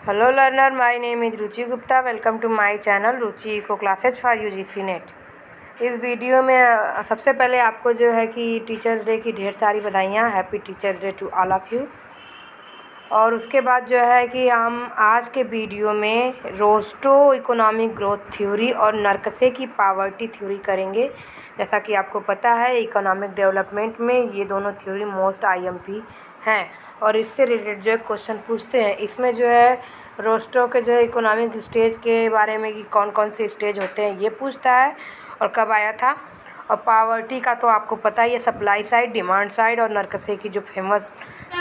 Hello learner, my name is Ruchi Gupta. Welcome to my channel Ruchi eco classes for UGC NET. इस video में सबसे पहले आपको जो है कि टीचर्स डे की ढेर सारी बधाइयाँ. Happy teachers day to all of you. और उसके बाद जो है कि हम आज के वीडियो में रोस्टो इकोनॉमिक ग्रोथ थ्योरी और नरकसे की पॉवर्टी थ्योरी करेंगे. जैसा कि आपको पता है इकोनॉमिक डेवलपमेंट में ये दोनों थ्योरी मोस्ट आईएमपी हैं और इससे रिलेटेड जो है क्वेश्चन पूछते हैं. इसमें जो है रोस्टो के जो है इकोनॉमिक स्टेज के बारे में कि कौन कौन से स्टेज होते हैं ये पूछता है और कब आया था. और पॉवर्टी का तो आपको पता ही है, सप्लाई साइड, डिमांड साइड और नरकसे की जो फेमस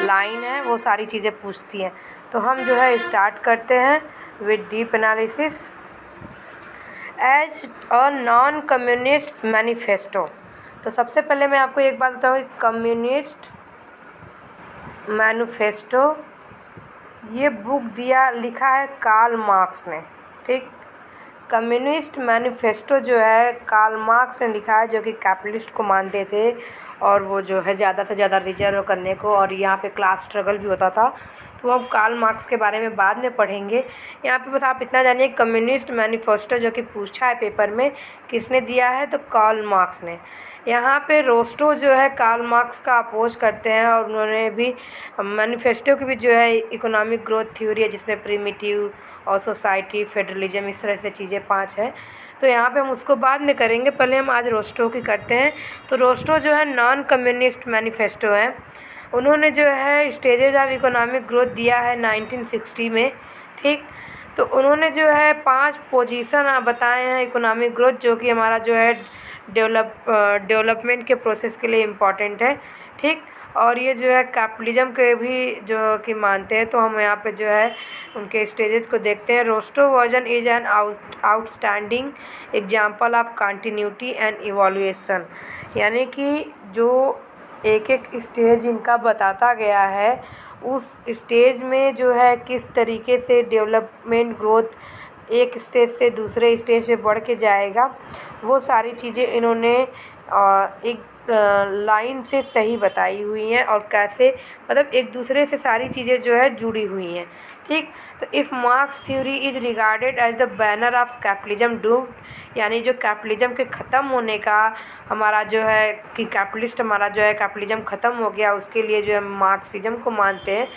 लाइन है वो सारी चीज़ें पूछती हैं. तो हम जो है स्टार्ट करते हैं with deep analysis. As a non communist manifesto. तो सबसे पहले मैं आपको एक बात बताऊँ, कम्युनिस्ट मैनिफेस्टो ये बुक लिखा है कार्ल मार्क्स ने. ठीक, कम्युनिस्ट मैनिफेस्टो जो है कार्ल मार्क्स ने लिखा है, जो कि कैपिटलिस्ट को मानते थे और वो जो है ज़्यादा से ज़्यादा रिजर्व करने को, और यहाँ पे क्लास स्ट्रगल भी होता था. तो हम कार्ल मार्क्स के बारे में बाद में पढ़ेंगे. यहाँ पे बस आप इतना जानिए, कम्युनिस्ट मैनिफेस्टो जो कि पूछा है पेपर में, किसने दिया है, तो कार्ल मार्क्स ने. यहाँ पे रोस्टो जो है कार्ल मार्क्स का अपोज करते हैं और उन्होंने भी मैनिफेस्टो की भी जो है इकोनॉमिक ग्रोथ थ्योरी है जिसमें प्रिमिटिव और सोसाइटी, फेडरलिज्म, इस तरह से चीज़ें 5 हैं. तो यहाँ पे हम उसको बाद में करेंगे, पहले हम आज रोस्टो की करते हैं. तो रोस्टो जो है नॉन कम्युनिस्ट मैनिफेस्टो है. उन्होंने जो है स्टेजेज ऑफ इकोनॉमिक ग्रोथ दिया है 1960 में. ठीक, तो उन्होंने जो है 5 पोजीशन बताए हैं इकोनॉमिक ग्रोथ, जो कि हमारा जो है डेवलपमेंट के प्रोसेस के लिए इम्पॉर्टेंट है. ठीक, और ये जो है कैपिटलिज्म के भी जो कि मानते हैं. तो हम यहाँ पे जो है उनके स्टेजेस को देखते हैं. Rostow version is an outstanding example of continuity and evolution. यानी कि जो एक एक स्टेज इनका बताता गया है, उस स्टेज में जो है किस तरीके से डेवलपमेंट ग्रोथ एक स्टेज से दूसरे स्टेज पे बढ़ के जाएगा, वो सारी चीज़ें इन्होंने एक लाइन से सही बताई हुई हैं और कैसे मतलब एक दूसरे से सारी चीज़ें जो है जुड़ी हुई हैं. ठीक, तो if Marx theory is regarded as the banner of capitalism doomed, यानी जो कैपिटलिज्म के ख़त्म होने का हमारा जो है कि कैपिटलिस्ट हमारा जो है कैपिटलिज्म ख़त्म हो गया, उसके लिए जो है मार्क्सिज्म को मानते हैं.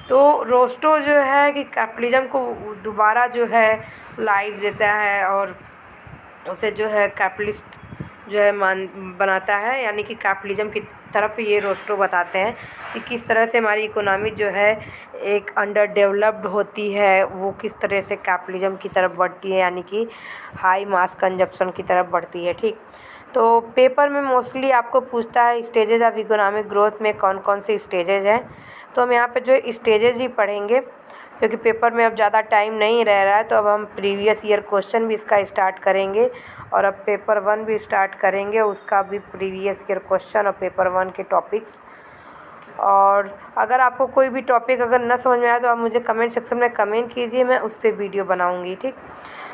तो रोस्टो जो है कि कैपिटलिज्म को दोबारा जो है लाइफ देता है और उसे जो है कैपिटलिस्ट जो है बनाता है. यानी कि कैपिटलिज्म की तरफ ये रोस्टो बताते हैं कि किस तरह से हमारी इकोनॉमी जो है एक अंडर डेवलप्ड होती है, वो किस तरह से कैपिटलिज्म की तरफ बढ़ती है, यानी कि हाई मास कंजप्शन की तरफ बढ़ती है. ठीक, तो पेपर में मोस्टली आपको पूछता है स्टेजेस ऑफ इकोनॉमिक ग्रोथ में कौन कौन से स्टेजेज हैं. तो हम यहाँ पे जो स्टेजेज ही पढ़ेंगे क्योंकि पेपर में अब ज़्यादा टाइम नहीं रह रहा है. तो अब हम प्रीवियस ईयर क्वेश्चन भी इसका स्टार्ट करेंगे और अब पेपर 1 भी स्टार्ट करेंगे, उसका भी प्रीवियस ईयर क्वेश्चन और पेपर 1 के टॉपिक्स. और अगर आपको कोई भी टॉपिक अगर न समझ में आए तो आप मुझे कमेंट सेक्शन में कमेंट कीजिए, मैं उस पर वीडियो बनाऊंगी. ठीक,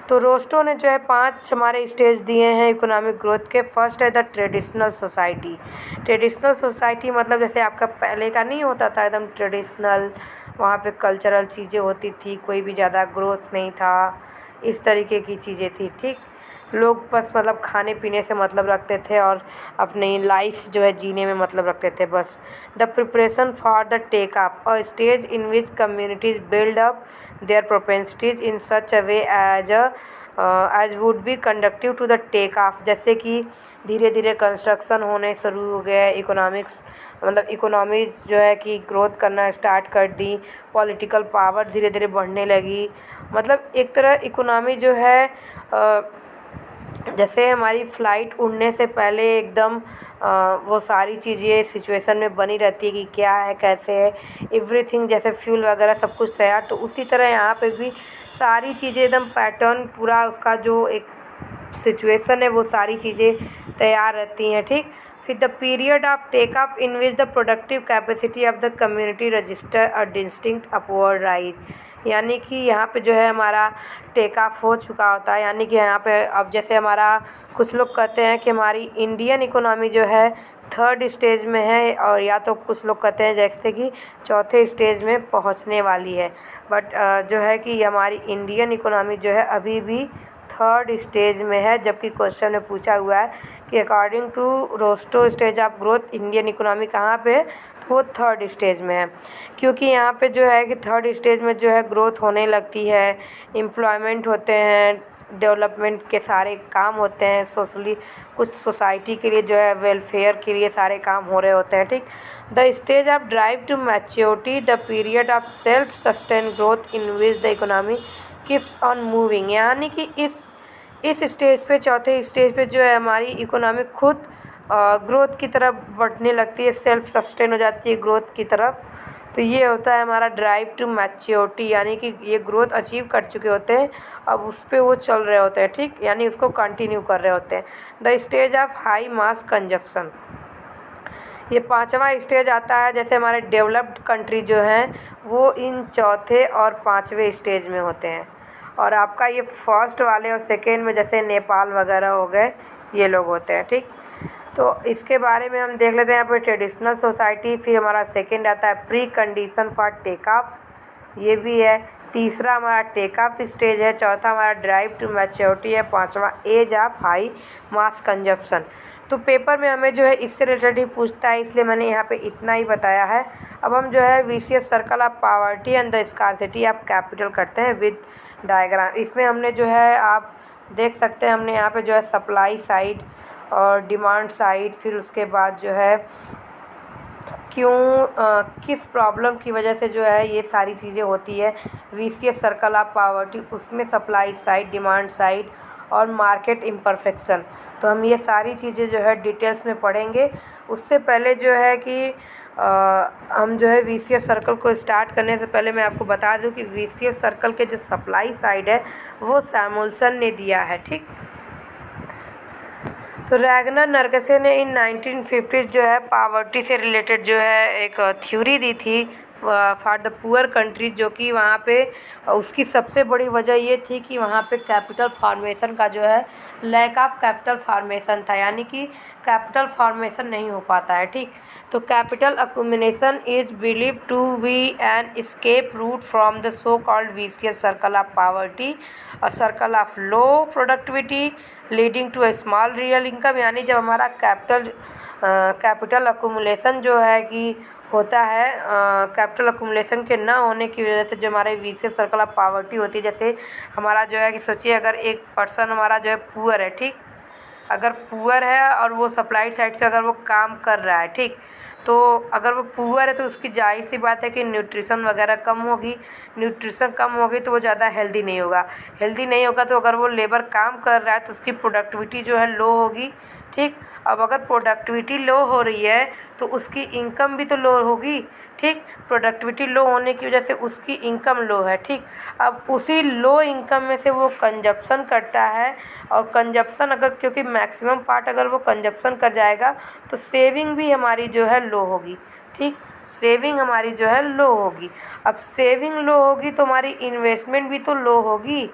तो रोस्टो ने जो है 5 हमारे स्टेज दिए हैं इकोनॉमिक ग्रोथ के. फर्स्ट है the traditional society. Traditional society मतलब जैसे आपका पहले का नहीं होता था एकदम ट्रेडिशनल, वहाँ पे कल्चरल चीज़ें होती थी, कोई भी ज़्यादा ग्रोथ नहीं था, इस तरीके की चीज़ें थी. ठीक, लोग बस मतलब खाने पीने से मतलब रखते थे और अपनी लाइफ जो है जीने में मतलब रखते थे बस. The preparation for the take off, a stage in which communities build up their propensities in such a way as would be conducive to the take off. जैसे कि धीरे धीरे कंस्ट्रक्शन होने शुरू हो गया, इकोनॉमिक्स मतलब इकोनॉमी जो है कि ग्रोथ करना स्टार्ट कर दी, पॉलिटिकल पावर धीरे धीरे बढ़ने लगी. मतलब एक तरह इकोनॉमी जो है जैसे हमारी फ़्लाइट उड़ने से पहले एकदम वो सारी चीज़ें सिचुएशन में बनी रहती है कि क्या है, कैसे है, एवरीथिंग, जैसे फ्यूल वगैरह सब कुछ तैयार. तो उसी तरह यहाँ पे भी सारी चीज़ें एकदम पैटर्न पूरा उसका जो एक सिचुएशन है वो सारी चीज़ें तैयार रहती हैं. ठीक, फिर the period of take off in which the productive capacity of the community register a distinct upward rise. यानी कि यहाँ पे जो है हमारा टेक ऑफ हो चुका होता है. यानी कि यहाँ पे अब जैसे हमारा कुछ लोग कहते हैं कि हमारी इंडियन इकोनॉमी जो है थर्ड स्टेज में है, और या तो कुछ लोग कहते हैं जैसे कि चौथे स्टेज में पहुंचने वाली है। बट जो है कि हमारी इंडियन इकोनॉमी जो है अभी भी थर्ड स्टेज में है, जबकि क्वेश्चन में पूछा हुआ है कि according to Rostow stage of growth Indian economy कहाँ पे है, तो वो थर्ड स्टेज में है। क्योंकि यहाँ पे जो है कि थर्ड स्टेज में जो है ग्रोथ होने लगती है, एम्प्लॉयमेंट होते हैं, डेवलपमेंट के सारे काम होते हैं, सोशली कुछ सोसाइटी के लिए जो है वेलफेयर के लिए सारे काम हो रहे होते हैं, ठीक। The stage of drive to maturity the period of self sustain growth in which the economy keeps on moving, यानी कि इस स्टेज पे, चौथे स्टेज पे जो है हमारी इकोनॉमी खुद ग्रोथ की तरफ बढ़ने लगती है, सेल्फ सस्टेन हो जाती है ग्रोथ की तरफ। तो ये होता है हमारा ड्राइव टू मैच्योरिटी, यानी कि ये ग्रोथ अचीव कर चुके होते हैं, अब उस पर वो चल रहे होते हैं, ठीक, यानी उसको कंटिन्यू कर रहे होते हैं। The stage of high mass consumption, ये पांचवा स्टेज आता है। जैसे हमारे डेवलप्ड कंट्री जो हैं वो इन चौथे और पांचवे स्टेज में होते हैं, और आपका ये फर्स्ट वाले और सेकेंड में जैसे नेपाल वगैरह हो गए, ये लोग होते हैं, ठीक। तो इसके बारे में हम देख लेते हैं यहाँ पे ट्रेडिशनल सोसाइटी। फिर हमारा सेकेंड आता है pre condition for take off, ये भी है। तीसरा हमारा टेक ऑफ स्टेज है। चौथा हमारा ड्राइव टू मैच्योरिटी है। पांचवा age of high mass consumption. तो पेपर में हमें जो है इससे रिलेटेड ही पूछता है, इसलिए मैंने यहाँ पे इतना ही बताया है। अब हम जो है vicious circle of poverty and the scarcity of capital करते हैं विद डायग्राम। इसमें हमने जो है आप देख सकते हैं, हमने यहाँ पे जो है सप्लाई साइड और डिमांड साइड, फिर उसके बाद जो है किस प्रॉब्लम की वजह से जो है ये सारी चीज़ें होती है, विशियस सर्कल ऑफ पॉवर्टी, उसमें सप्लाई साइड, डिमांड साइड और मार्केट इम्परफेक्शन। तो हम ये सारी चीज़ें जो है डिटेल्स में पढ़ेंगे। उससे पहले जो है कि हम जो है विशियस सर्कल को स्टार्ट करने से पहले मैं आपको बता दूं कि विशियस सर्कल के जो सप्लाई साइड है वो सैमुअल्सन ने दिया है, ठीक। तो रैगनर नर्गसे ने इन 1950 जो है पावर्टी से रिलेटेड जो है एक थ्योरी दी थी फॉर द पुअर कंट्री, जो कि वहाँ पे उसकी सबसे बड़ी वजह ये थी कि वहाँ पे कैपिटल फॉर्मेशन का जो है लैक ऑफ कैपिटल फॉर्मेशन था, यानी कि कैपिटल फॉर्मेशन नहीं हो पाता है, ठीक। तो capital accumulation is believe to be an escape route from the so called vicious circle of poverty, a circle of low productivity leading to a small real income. यानी जब हमारा कैपिटल अक्यूमुलेशन जो है कि होता है, कैपिटल अक्यूमुलेशन के ना होने की वजह से जो हमारे विशियस सर्कल ऑफ पॉवर्टी होती है, जैसे हमारा जो है कि सोचिए अगर एक पर्सन हमारा जो है पुअर है, ठीक, अगर पुअर है और वो सप्लाई साइड से अगर वो काम कर रहा है, ठीक, तो अगर वो पुअर है तो उसकी जाहिर सी बात है कि न्यूट्रिशन वगैरह कम होगी। न्यूट्रिशन कम होगी तो वो ज़्यादा हेल्दी नहीं होगा। हेल्दी नहीं होगा तो अगर वो लेबर काम कर रहा है तो उसकी प्रोडक्टिविटी जो है लो होगी, ठीक। अब अगर प्रोडक्टिविटी लो हो रही है तो उसकी इनकम भी तो लो होगी, ठीक। प्रोडक्टिविटी लो होने की वजह से उसकी इनकम लो है, ठीक। अब उसी लो इनकम में से वो कंजप्शन करता है, और कंजप्शन अगर, क्योंकि मैक्सिमम पार्ट अगर वो कंजप्शन कर जाएगा तो सेविंग भी हमारी जो है लो होगी, ठीक। सेविंग हमारी जो है लो होगी। अब सेविंग लो होगी तो हमारी इन्वेस्टमेंट भी तो लो होगी,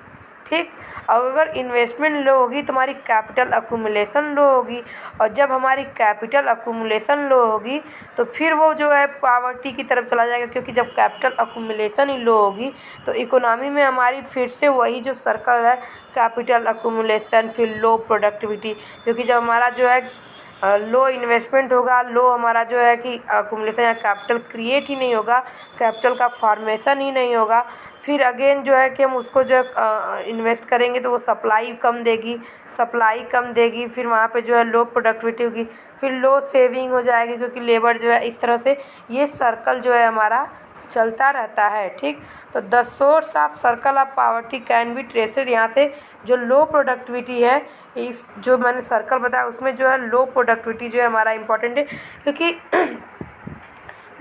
ठीक। और अगर इन्वेस्टमेंट लो होगी तो हमारी कैपिटल अक्यूमुलेशन लो होगी, और जब हमारी कैपिटल अक्यूमुलेशन लो होगी तो फिर वो जो है पॉवर्टी की तरफ चला जाएगा, क्योंकि जब कैपिटल अक्यूमुलेशन ही लो होगी तो इकोनॉमी में हमारी फिर से वही जो सर्कल है, कैपिटल अक्यूमुलेशन फिर लो प्रोडक्टिविटी, क्योंकि जब हमारा जो है लो इन्वेस्टमेंट होगा, लो हमारा जो है कि अक्यूमुलेशन या कैपिटल क्रिएट ही नहीं होगा, कैपिटल का फॉर्मेशन ही नहीं होगा, फिर अगेन जो है कि हम उसको जो है इन्वेस्ट करेंगे तो वो सप्लाई कम देगी, फिर वहाँ पे जो है लो प्रोडक्टिविटी होगी, फिर लो सेविंग हो जाएगी, क्योंकि लेबर जो है इस तरह से ये सर्कल जो है हमारा चलता रहता है, ठीक। तो the source of circle of poverty can be traced, यहाँ से जो लो प्रोडक्टिविटी है, इस जो मैंने सर्कल बताया उसमें जो है लो प्रोडक्टिविटी जो है हमारा इम्पोर्टेंट है, क्योंकि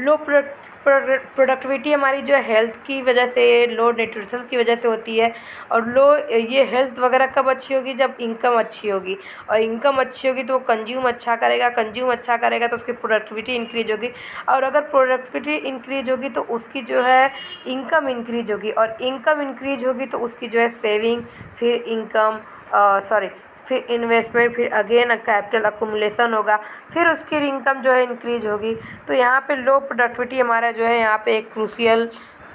लो प्रोडक्टिविटी हमारी जो है हेल्थ की वजह से, लो न्यूट्रिशन की वजह से होती है। और लो ये हेल्थ वगैरह कब अच्छी होगी, जब इनकम अच्छी होगी, और इनकम अच्छी होगी तो वो कंज्यूम अच्छा करेगा तो उसकी प्रोडक्टिविटी इंक्रीज होगी, और अगर प्रोडक्टिविटी इंक्रीज होगी तो उसकी जो है इनकम इंक्रीज होगी, और इनकम इंक्रीज होगी तो उसकी जो है सेविंग, फिर इनकम सॉरी फिर इन्वेस्टमेंट, फिर अगेन कैपिटल अकुमुलेशन होगा, फिर उसकी इनकम जो है इंक्रीज होगी। तो यहाँ पे लो प्रोडक्टिविटी हमारा जो है यहाँ पे एक क्रूशियल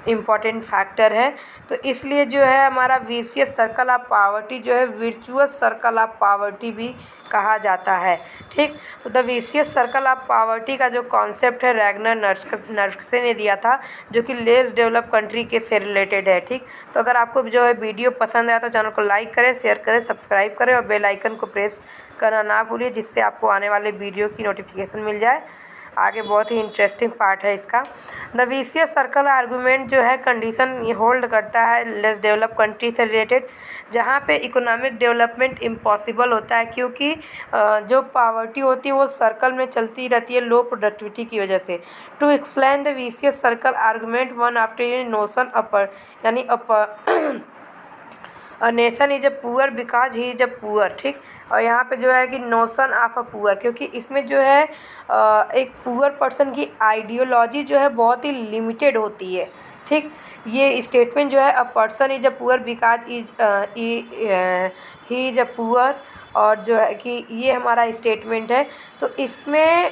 इम्पॉर्टेंट फैक्टर है। तो इसलिए जो है हमारा विशियस सर्कल ऑफ पॉवर्टी जो है विर्चुअस सर्कल ऑफ पॉवर्टी भी कहा जाता है। ठीक, तो the vicious circle of poverty का जो कॉन्सेप्ट है रैगनर नर्स्के ने दिया था, जो कि लेस डेवलप कंट्री के से रिलेटेड है। ठीक, तो अगर आपको जो है वीडियो पसंद आया तो चैनल को लाइक करें, शेयर करें, सब्सक्राइब करें और बेल आइकन को प्रेस करना ना भूलिए, जिससे आपको आने वाले वीडियो की नोटिफिकेशन मिल जाए। आगे बहुत ही इंटरेस्टिंग पार्ट है इसका। द विशियस सर्कल आर्गूमेंट जो है कंडीशन ये होल्ड करता है लेस डेवलप कंट्री से रिलेटेड, जहाँ पे इकोनॉमिक डेवलपमेंट इम्पॉसिबल होता है, क्योंकि जो पॉवर्टी होती है वो सर्कल में चलती रहती है लो प्रोडक्टिविटी की वजह से। To explain the vicious circle argument one after notion upper, यानी a nation is a poor because he is a poor. ठीक, और यहाँ पे जो है कि नोशन ऑफ अ पुअर, क्योंकि इसमें जो है एक पुअर पर्सन की आइडियोलॉजी जो है बहुत ही लिमिटेड होती है। ठीक, ये स्टेटमेंट जो है a person is a poor because he is a poor, और जो है कि ये हमारा स्टेटमेंट है। तो इसमें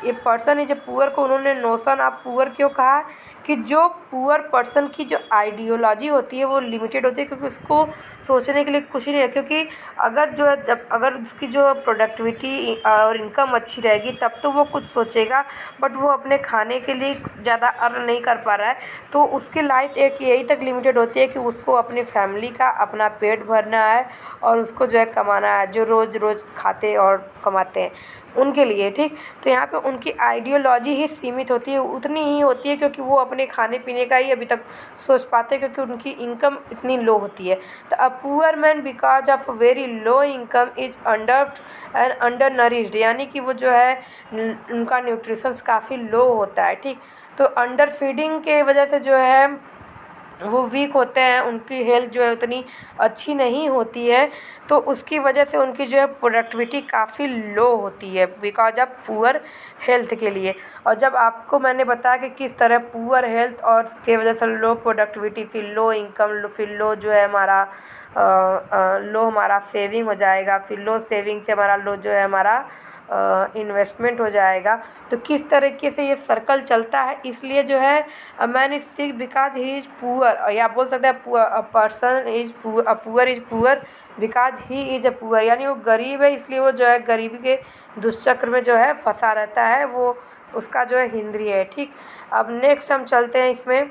ये पर्सन इज अ पुअर को उन्होंने नोशन ऑफ पुअर क्यों कहा, कि जो पुअर पर्सन की जो आइडियोलॉजी होती है वो लिमिटेड होती है, क्योंकि उसको सोचने के लिए कुछ ही नहीं है। क्योंकि अगर जो है जब अगर उसकी जो प्रोडक्टिविटी और इनकम अच्छी रहेगी तब तो वो कुछ सोचेगा, बट वो अपने खाने के लिए ज़्यादा अर्न नहीं कर पा रहा है, तो उसकी लाइफ एक यही तक लिमिटेड होती है कि उसको अपनी फैमिली का अपना पेट भरना है और उसको जो है कमाना है, जो रोज़ रोज़ खाते और कमाते हैं उनके लिए। ठीक, तो यहाँ पे उनकी आइडियोलॉजी ही सीमित होती है, उतनी ही होती है, क्योंकि वो अपने खाने पीने का ही अभी तक सोच पाते हैं, क्योंकि उनकी इनकम इतनी लो होती है। तो a poor man because of very low income is under nourished, यानी कि वो जो है उनका न्यूट्रिशंस काफ़ी लो होता है। ठीक, तो अंडर फीडिंग के वजह से जो है वो वीक होते हैं, उनकी हेल्थ जो है उतनी अच्छी नहीं होती है, तो उसकी वजह से उनकी जो है प्रोडक्टिविटी काफ़ी लो होती है बिकॉज ऑफ पुअर हेल्थ के लिए। और जब आपको मैंने बताया कि किस तरह पुअर हेल्थ और के वजह से लो प्रोडक्टिविटी, फिर लो इनकम, फिर लो जो है हमारा लो हमारा सेविंग हो जाएगा, फिर लो सेविंग से हमारा लो जो है हमारा इन्वेस्टमेंट हो जाएगा, तो किस तरीके से ये सर्कल चलता है। इसलिए जो है man is sick because he is poor, या बोल सकते हैं a person is poor is poor because he is a poor, यानी वो गरीब है इसलिए वो जो है गरीबी के दुष्चक्र में जो है फंसा रहता है, वो उसका जो है हिंद्री है। ठीक, अब नेक्स्ट हम चलते हैं इसमें।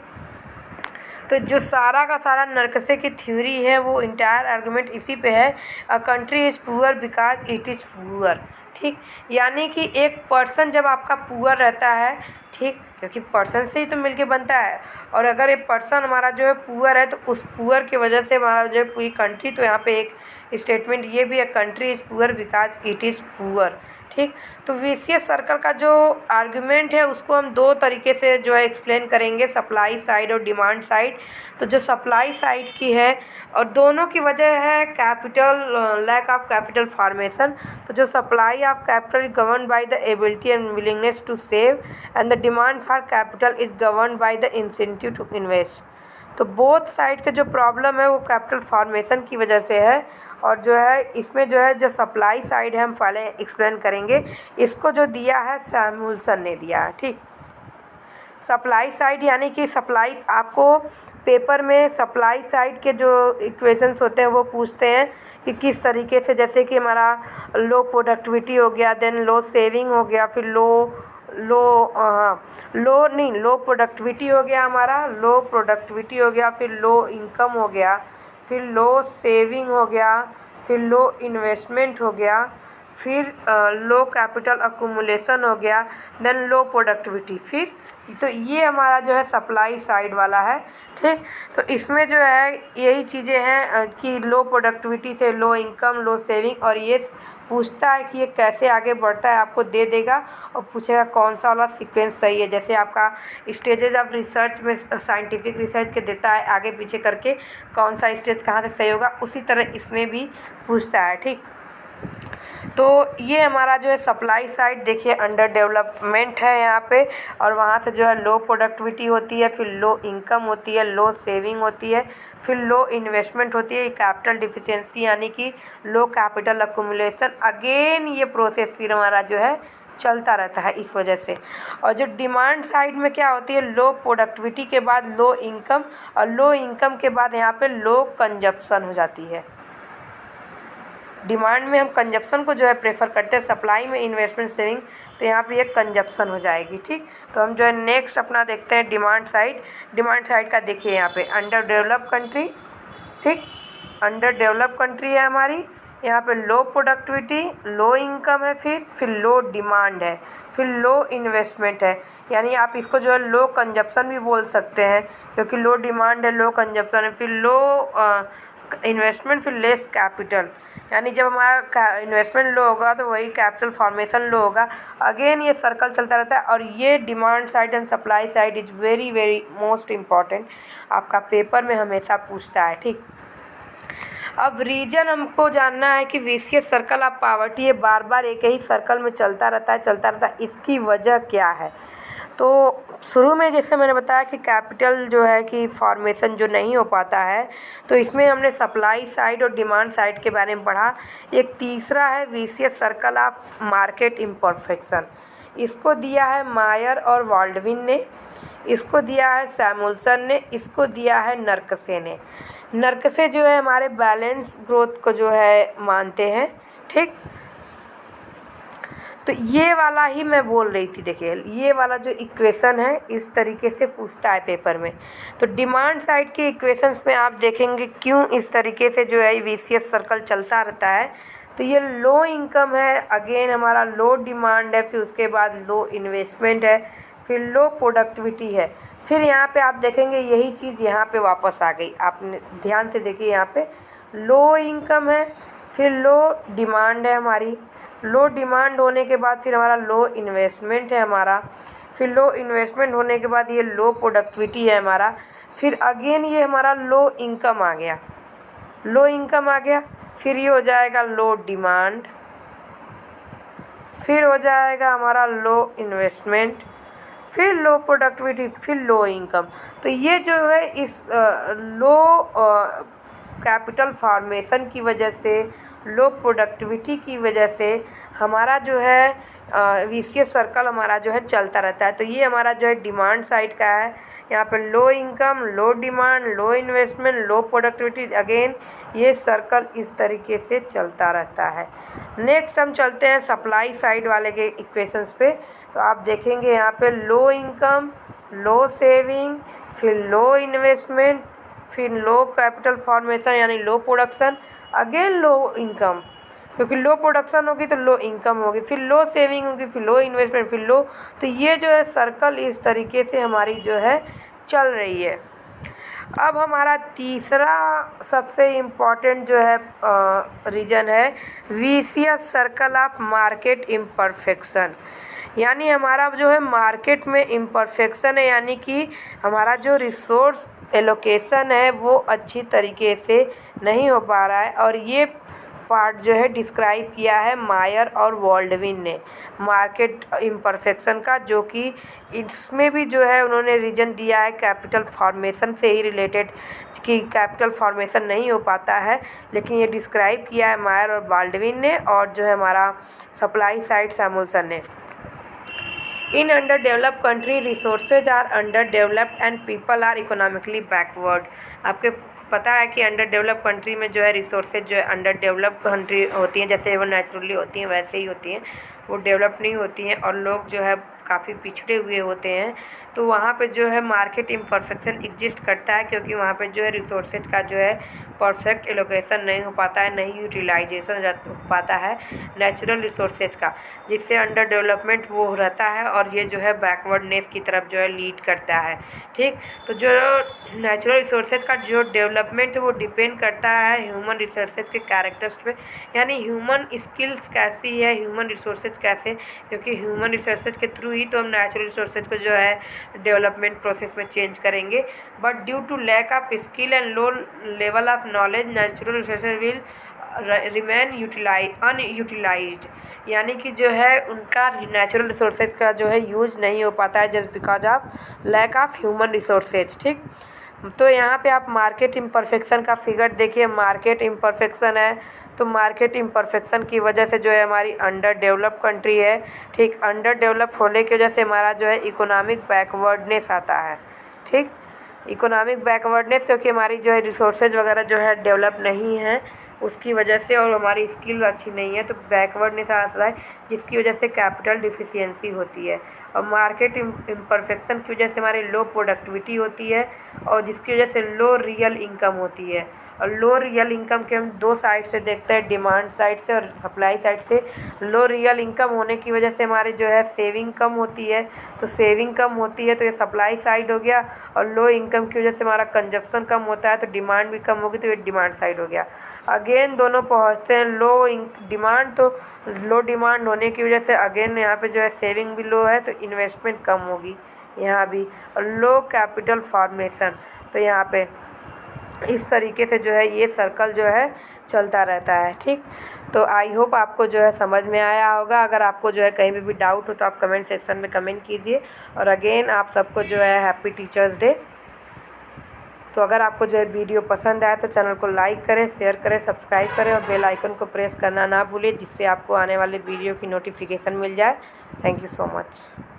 तो जो सारा का सारा नरकसे की थ्योरी है वो इंटायर आर्गूमेंट इसी पे है, a country is poor because it is poor. ठीक, यानी कि एक पर्सन जब आपका पुअर रहता है, ठीक, क्योंकि पर्सन से ही तो मिलके बनता है, और अगर एक पर्सन हमारा जो है पुअर है तो उस पुअर की वजह से हमारा जो है पूरी कंट्री, तो यहाँ पे एक स्टेटमेंट ये भी है, country is poor because it is poor. ठीक, तो विशियस सर्कल का जो आर्गुमेंट है उसको हम दो तरीके से जो है एक्सप्लेन करेंगे, सप्लाई साइड और डिमांड साइड। तो जो सप्लाई साइड की है, और दोनों की वजह है capital, lack of capital formation. तो जो supply of capital is govern by the ability and willingness to save, and the demand for capital is govern by the incentive to invest. तो बोथ साइड के जो problem है वो capital formation की वजह से है, और जो है इसमें जो है जो सप्लाई साइड है हम पहले एक्सप्लेन करेंगे। इसको जो दिया है सैमुअल्सन ने दिया है। ठीक, सप्लाई साइड यानी कि सप्लाई, आपको पेपर में सप्लाई साइड के जो इक्वेशंस होते हैं वो पूछते हैं कि किस तरीके से, जैसे कि हमारा लो प्रोडक्टिविटी हो गया, देन लो सेविंग हो गया, फिर लो प्रोडक्टिविटी हो गया हमारा, लो प्रोडक्टिविटी हो गया, फिर लो इनकम हो गया, फिर लो सेविंग हो गया, फिर लो इन्वेस्टमेंट हो गया, फिर लो कैपिटल अकुमुलेशन हो गया, देन लो प्रोडक्टिविटी। फिर तो ये हमारा जो है सप्लाई साइड वाला है। ठीक, तो इसमें जो है यही चीज़ें हैं कि लो प्रोडक्टिविटी से लो इनकम, लो सेविंग, और ये पूछता है कि ये कैसे आगे बढ़ता है, आपको दे देगा और पूछेगा कौन सा वाला सीक्वेंस सही है। जैसे आपका स्टेजेस ऑफ रिसर्च में साइंटिफिक रिसर्च के देता है आगे पीछे करके कौन सा स्टेज कहाँ से सही होगा, उसी तरह इसमें भी पूछता है। ठीक, तो ये हमारा जो है सप्लाई साइड देखिए अंडर डेवलपमेंट है यहाँ पे, और वहाँ से जो है लो प्रोडक्टिविटी होती है, फिर लो इनकम होती है, लो सेविंग होती है, फिर लो इन्वेस्टमेंट होती है, कैपिटल डिफिशियंसी यानी कि लो कैपिटल अक्यूमुलेशन। अगेन ये प्रोसेस फिर हमारा जो है चलता रहता है इस वजह से। और जो डिमांड साइड में क्या होती है, लो प्रोडक्टिविटी के बाद लो इनकम, और लो इनकम के बाद यहाँ पे लो कंजप्शन हो जाती है। डिमांड में हम कंजप्शन को जो है प्रेफर करते हैं, सप्लाई में इन्वेस्टमेंट सेविंग, तो यहाँ पे ये कंजप्शन हो जाएगी। ठीक, तो हम जो है नेक्स्ट अपना देखते हैं डिमांड साइड। डिमांड साइड का देखिए यहाँ पे अंडर डेवलप कंट्री, ठीक, अंडर डेवलप कंट्री है हमारी, यहाँ पे लो प्रोडक्टिविटी, लो इनकम है, फिर लो डिमांड है, फिर लो इन्वेस्टमेंट है, यानी आप इसको जो है लो कंजप्शन भी बोल सकते हैं, क्योंकि लो डिमांड है, लो कंजप्शन है, फिर लो इन्वेस्टमेंट, फिर लेस कैपिटल, यानी जब हमारा इन्वेस्टमेंट लो होगा तो वही कैपिटल फॉर्मेशन लो होगा। अगेन ये सर्कल चलता रहता है, और ये demand side and supply side is very very most important, आपका पेपर में हमेशा पूछता है। ठीक, अब रीजन हमको जानना है कि विशियस सर्कल ऑफ पॉवर्टी ये बार बार एक ही सर्कल में चलता रहता है, इसकी वजह क्या है। तो शुरू में जैसे मैंने बताया कि कैपिटल जो है कि फॉर्मेशन जो नहीं हो पाता है, तो इसमें हमने सप्लाई साइड और डिमांड साइड के बारे में पढ़ा। एक तीसरा है vicious circle of market imperfection, इसको दिया है मायर और बाल्डविन ने, इसको दिया है सैमुअल्सन ने, इसको दिया है नर्कसे ने। नर्कसे जो है हमारे बैलेंस ग्रोथ को जो है मानते हैं। ठीक, तो ये वाला ही मैं बोल रही थी, देखिए ये वाला जो इक्वेशन है इस तरीके से पूछता है पेपर में। तो डिमांड साइड के इक्वेशंस में आप देखेंगे क्यों इस तरीके से जो है विशियस सर्कल चलता रहता है। तो ये लो इनकम है, अगेन हमारा लो डिमांड है, फिर उसके बाद लो इन्वेस्टमेंट है, फिर लो प्रोडक्टिविटी है, फिर यहाँ पे आप देखेंगे यही चीज़ यहाँ पे वापस आ गई। आपने ध्यान से देखिए यहाँ पे लो इनकम है, फिर लो डिमांड है हमारी, लो डिमांड होने के बाद फिर हमारा लो इन्वेस्टमेंट है हमारा, फिर लो इन्वेस्टमेंट होने के बाद ये लो प्रोडक्टिविटी है हमारा, फिर अगेन ये हमारा लो इनकम आ गया, लो इनकम आ गया, फिर ये हो जाएगा लो डिमांड, फिर हो जाएगा हमारा लो इन्वेस्टमेंट, फिर लो प्रोडक्टिविटी, फिर लो इनकम। तो ये जो है इस लो कैपिटल फॉर्मेशन की वजह से, लो प्रोडक्टिविटी की वजह से हमारा जो है विशियस सर्कल हमारा जो है चलता रहता है। तो ये हमारा जो है डिमांड साइड का है, यहाँ पे लो इनकम, लो डिमांड, लो इन्वेस्टमेंट, लो प्रोडक्टिविटी, अगेन ये सर्कल इस तरीके से चलता रहता है। नेक्स्ट हम चलते हैं सप्लाई साइड वाले के इक्वेशंस पे। तो आप देखेंगे यहाँ पे लो इनकम, लो सेविंग, फिर लो इन्वेस्टमेंट, फिर लो कैपिटल फॉर्मेशन यानी लो प्रोडक्शन, अगेन लो इनकम, क्योंकि लो प्रोडक्शन होगी तो लो इनकम होगी, फिर लो सेविंग होगी, फिर लो इन्वेस्टमेंट, फिर लो। तो ये जो है सर्कल इस तरीके से हमारी जो है चल रही है। अब हमारा तीसरा सबसे इम्पॉर्टेंट जो है रीजन है vicious circle of market imperfection, यानी हमारा जो है मार्केट में इम्परफेक्शन है, यानी कि हमारा जो रिसोर्स एलोकेशन है वो अच्छी तरीके से नहीं हो पा रहा है। और ये पार्ट जो है डिस्क्राइब किया है मायर और बाल्डविन ने मार्केट इम्परफेक्शन का, जो कि इसमें भी जो है उन्होंने रीजन दिया है कैपिटल फॉर्मेशन से ही रिलेटेड, कि कैपिटल फॉर्मेशन नहीं हो पाता है, लेकिन ये डिस्क्राइब किया है मायर और बाल्डविन ने, और जो है हमारा सप्लाई साइड सैमुअल्सन ने। In under developed country resources are under developed and people are economically backward. आपके पता है कि अंडर डेवलप कंट्री में जो है रिसोर्सेज जो है अंडर डेवलप कंट्री होती हैं, जैसे वो नेचुरली होती हैं वैसे ही होती हैं, वो डेवलप नहीं होती हैं, और लोग जो है काफ़ी पिछड़े हुए होते हैं। तो वहाँ पे जो है मार्केट इम्परफेक्शन एग्जिस्ट करता है, क्योंकि वहाँ पे जो है रिसोर्सेज का जो है परफेक्ट एलोकेशन नहीं हो पाता है, नहीं यूटिलाइजेशन हो पाता है नेचुरल रिसोर्सेज का, जिससे अंडर डेवलपमेंट वो रहता है, और ये जो है बैकवर्डनेस की तरफ जो है लीड करता है। ठीक, तो जो नेचुरल रिसोर्सेज का जो डेवलपमेंट है वो डिपेंड करता है ह्यूमन रिसोर्सेज के कैरेक्टर्स पे, यानी ह्यूमन स्किल्स कैसी है, ह्यूमन रिसोर्सेज कैसे, क्योंकि ह्यूमन रिसोर्सेज के थ्रू ही तो हम नेचुरल रिसोर्सेज को जो है डेवलपमेंट प्रोसेस में चेंज करेंगे। But due to lack of skill and low level of knowledge natural resources will remain unutilized, यानी कि जो है उनका नेचुरल रिसोर्सेज का जो है यूज़ नहीं हो पाता है just because of lack of human resources. ठीक, तो यहाँ पे आप मार्केट इम्परफेक्शन का फिगर देखिए, मार्केट इम्परफेक्शन है तो मार्केट इम्परफेक्शन की वजह से जो है हमारी अंडर डेवलप कंट्री है। ठीक, अंडर डेवलप होने की वजह से हमारा जो है इकोनॉमिक बैकवर्डनेस आता है। ठीक, इकोनॉमिक बैकवर्डनेस क्योंकि हमारी जो है रिसोर्सेज वगैरह जो है डेवलप नहीं है उसकी वजह से, और हमारी स्किल अच्छी नहीं है तो बैकवर्डनेस आता है, जिसकी वजह से कैपिटल डिफिशियंसी होती है। और मार्केट इम्परफेक्शन की वजह से हमारी लो प्रोडक्टिविटी होती है और जिसकी वजह से लो रियल इनकम होती है। और लो रियल इनकम के हम दो साइड से देखते हैं, डिमांड साइड से और सप्लाई साइड से। लो रियल इनकम होने की वजह से हमारी जो है सेविंग कम होती है, तो सेविंग कम होती है तो ये सप्लाई साइड हो गया। और लो इनकम की वजह से हमारा कंजप्शन कम होता है तो डिमांड भी कम होगी, तो ये डिमांड साइड हो गया। अगेन दोनों पहुंचते हैं लो डिमांड, तो लो डिमांड होने की वजह से अगेन यहाँ पे जो है सेविंग भी लो है तो इन्वेस्टमेंट कम होगी यहाँ भी। और लो कैपिटल फॉर्मेशन, तो यहाँ पे इस तरीके से जो है ये सर्कल जो है चलता रहता है। ठीक, तो आई होप आपको जो है समझ में आया होगा। अगर आपको जो है कहीं भी डाउट हो तो आप कमेंट सेक्शन में कमेंट कीजिए। और अगेन आप सबको जो है हैप्पी टीचर्स डे। तो अगर आपको जो है वीडियो पसंद आए तो चैनल को लाइक करें, शेयर करें, सब्सक्राइब करें और बेल आइकन को प्रेस करना ना भूलिए, जिससे आपको आने वाले वीडियो की नोटिफिकेशन मिल जाए। Thank you so much.